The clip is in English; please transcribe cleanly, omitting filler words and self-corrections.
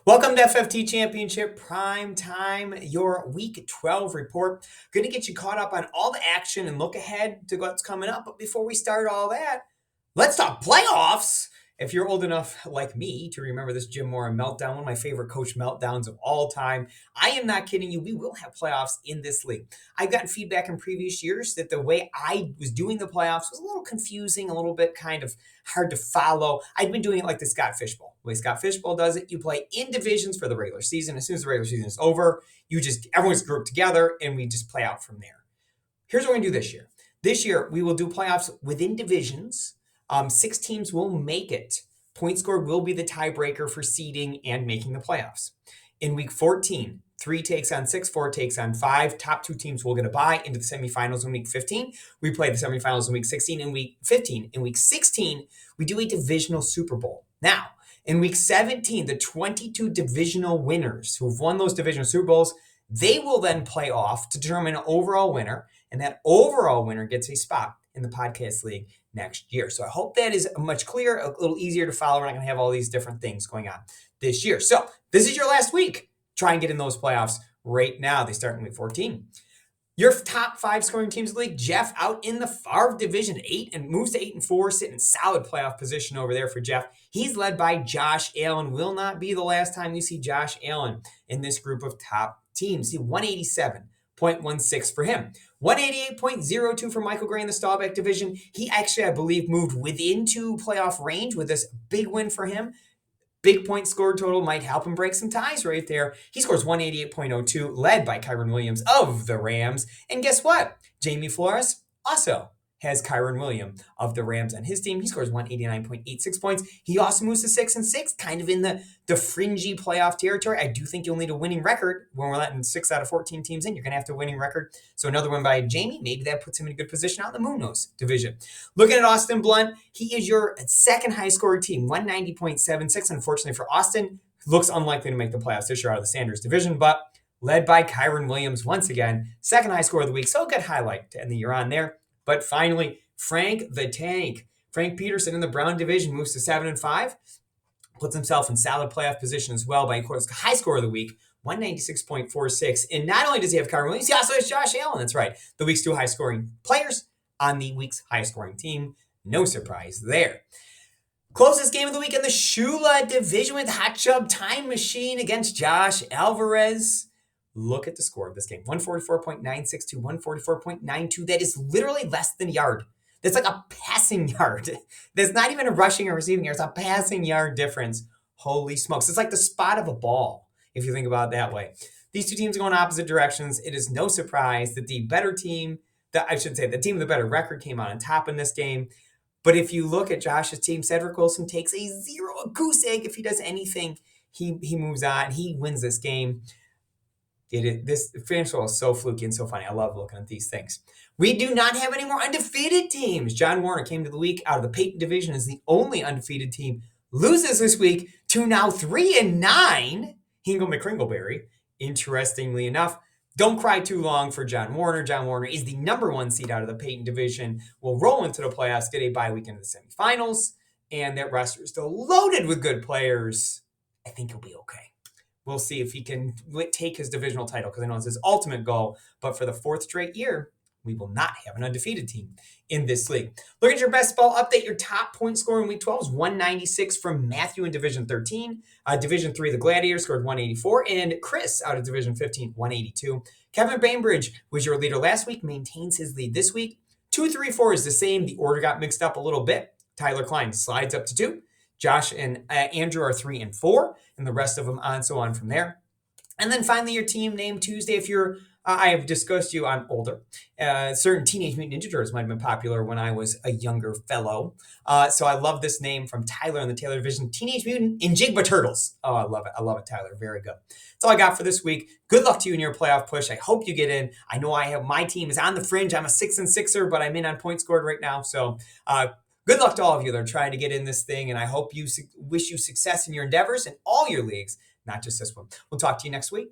Welcome to FFT Championship Prime Time, your Week 12 report. Going to get you caught up on all the action and look ahead to what's coming up. But before we start all that, let's talk playoffs. If you're old enough like me to remember this Jim Mora meltdown, one of my favorite coach meltdowns of all time, I am not kidding you. We will have playoffs in this league. I've gotten feedback in previous years that the way I was doing the playoffs was a little confusing, a little bit kind of hard to follow. I'd been doing it like the Scott Fishbowl. The way Scott Fishbowl does it, you play in divisions for the regular season. As soon as the regular season is over, everyone's grouped together and we just play out from there. Here's what we're going to do this year. This year, we will do playoffs within divisions. 6 teams will make it. Point scored will be the tiebreaker for seeding and making the playoffs. In week 14, 3 takes on 6, 4 takes on 5. Top 2 teams will get a bye into the semifinals in week 15. We play the semifinals in week 16 and week 15. In week 16, we do a divisional Super Bowl. Now, in week 17, the 22 divisional winners who've won those divisional Super Bowls, they will then play off to determine an overall winner, and that overall winner gets a spot in the podcast league next year. So I hope that is much clearer, a little easier to follow. We're not going to have all these different things going on this year. So this is your last week. Try and get in those playoffs right now. They start in week 14. Your top 5 scoring teams in the league, Jeff out in the Favre division 8 and moves to 8-4, sitting in solid playoff position over there for Jeff. He's led by Josh Allen. Will not be the last time you see Josh Allen in this group of top teams. See, 187.16 for him. 188.02 for Michael Gray in the Staubach division. He actually, I believe, moved within playoff range with this big win for him. Big point scored total might help him break some ties right there. He scores 188.02, led by Kyren Williams of the Rams. And guess what? Jamie Flores also has Kyren Williams of the Rams on his team. He scores 189.86 points. He also moves to 6-6, kind of in the fringy playoff territory. I do think you'll need a winning record when we're letting 6 out of 14 teams in. You're going to have to winning record. So another one by Jamie. Maybe that puts him in a good position out in the Moon-Nose division. Looking at Austin Blunt, he is your second high scorer team, 190.76. Unfortunately for Austin, looks unlikely to make the playoffs this year out of the Sanders division, but led by Kyren Williams once again, second high scorer of the week. So a good highlight to end the year on there. But finally, Frank the Tank. Frank Peterson in the Brown division moves to 7-5, puts himself in solid playoff position as well by high score of the week, 196.46. And not only does he have Kyren Williams, he also has Josh Allen. That's right. The week's 2 high scoring players on the week's high scoring team. No surprise there. Closest game of the week in the Shula division with Hot Chub Time Machine against Josh Alvarez. Look at the score of this game. 144.96 to 144.92. That is literally less than a yard. That's like a passing yard. That's not even a rushing or receiving yard. It's a passing yard difference. Holy smokes. It's like the spot of a ball, if you think about it that way. These two teams go in opposite directions. It is no surprise that the better team, the team with the better record came out on top in this game. But if you look at Josh's team, Cedric Wilson takes a goose egg. If he does anything, he moves on. He wins this game. This financial is so fluky and so funny. I love looking at these things. We do not have any more undefeated teams. John Warner came to the week out of the Peyton division as the only undefeated team. Loses this week to now 3-9. Hingle McCringleberry. Interestingly enough, don't cry too long for John Warner. John Warner is the number 1 seed out of the Peyton division. Will roll into the playoffs, get a bye week into the semifinals, and that roster is still loaded with good players. I think he'll be okay. We'll see if he can take his divisional title because I know it's his ultimate goal. But for the 4th straight year, we will not have an undefeated team in this league. Look at your best ball update. Your top point scorer in week 12 is 196 from Matthew in Division 13. Division 3, the Gladiators scored 184. And Chris out of Division 15, 182. Kevin Bainbridge was your leader last week, maintains his lead this week. 2, 3, 4 is the same. The order got mixed up a little bit. Tyler Klein slides up to 2. Josh and Andrew are 3 and 4, and the rest of them on, so on from there. And then finally, your team name Tuesday. If you're, I have discussed you, I'm older. Certain Teenage Mutant Ninja Turtles might have been popular when I was a younger fellow. So I love this name from Tyler in the Taylor division, Teenage Mutant Ninja Turtles. Oh, I love it. I love it, Tyler. Very good. That's all I got for this week. Good luck to you in your playoff push. I hope you get in. I know my team is on the fringe. I'm a 6-6er, but I'm in on points scored right now. So, good luck to all of you that are trying to get in this thing, and I hope wish you success in your endeavors in all your leagues, not just this one. We'll talk to you next week.